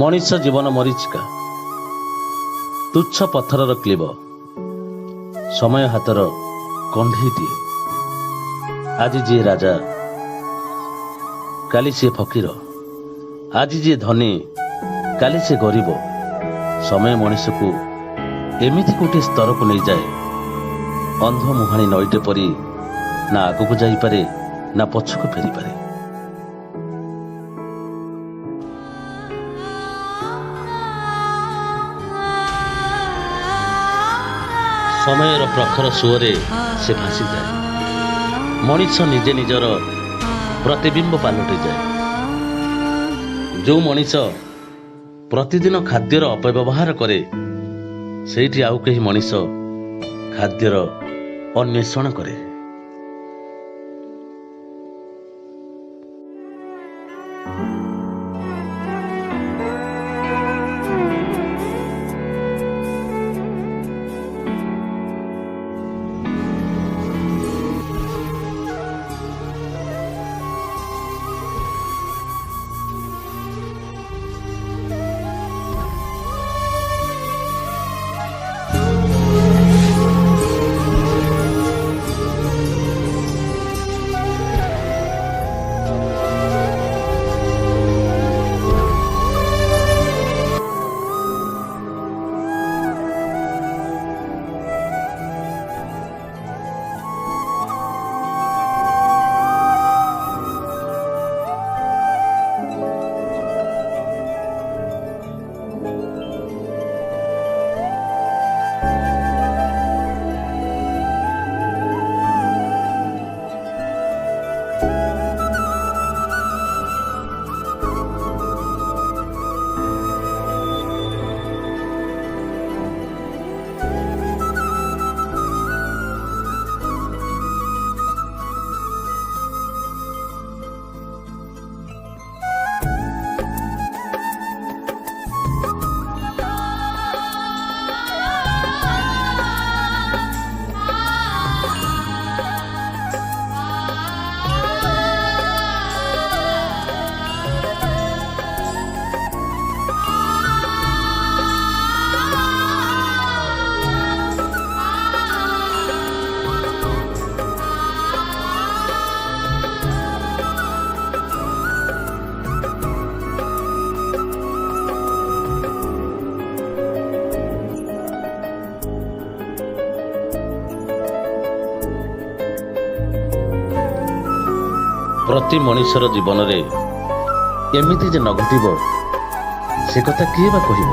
ମଣିଷ ଜୀବନ ମରିଚିକା, ତୁଚ୍ଛ ପଥରର କ୍ଲିବ, ସମୟ ହାତର କଣ୍ଢେଇ ଦିଏ। ଆଜି ଯିଏ ରାଜା, କାଲି ସିଏ ଫକୀର। ଆଜି ଯିଏ ଧନୀ, କାଲି ସିଏ ଗରିବ। ସମୟ ମଣିଷକୁ ଏମିତି ଗୋଟିଏ ସ୍ତରକୁ ନେଇଯାଏ, ଅନ୍ଧ ମୁହାଣୀ ନଈଟେ ପରି ନା ଆଗକୁ ଯାଇପାରେ ନା ପଛକୁ ଫେରିପାରେ। ସମୟର ପ୍ରଖର ସୁଅରେ ସେ ଭାସିଯାଏ। ମଣିଷ ନିଜେ ନିଜର ପ୍ରତିବିମ୍ବ ପାଲଟିଯାଏ। ଯେଉଁ ମଣିଷ ପ୍ରତିଦିନ ଖାଦ୍ୟର ଅପବ୍ୟବହାର କରେ, ସେଇଠି ଆଉ କେହି ମଣିଷ ଖାଦ୍ୟର ଅନ୍ୱେଷଣ କରେ। ପ୍ରତି ମଣିଷର ଜୀବନରେ ଏମିତି ଯେ ନ ଘଟିବ, ସେ କଥା କିଏ ବା କହିବ?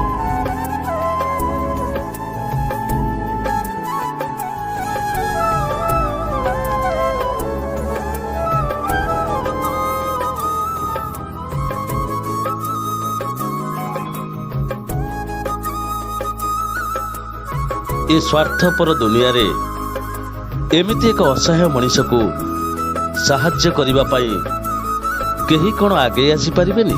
ଏ ସ୍ୱାର୍ଥପର ଦୁନିଆରେ ଏମିତି ଏକ ଅସହାୟ ମଣିଷକୁ ସାହାଯ୍ୟ କରିବା ପାଇଁ କେହି କ'ଣ ଆଗେଇ ଆସିପାରିବେନି?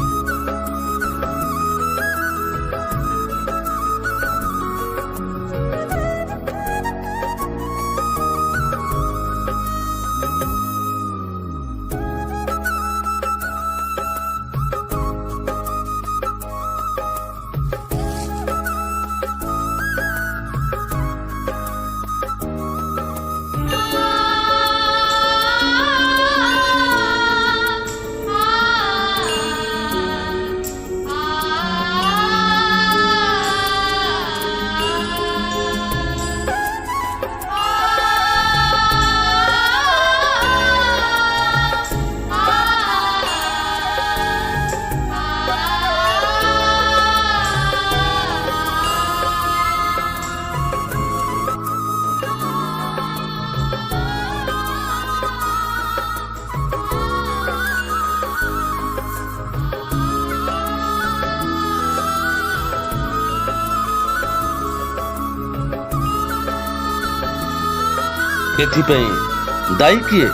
ଏଥିପାଇଁ ଦାୟୀ କିଏ?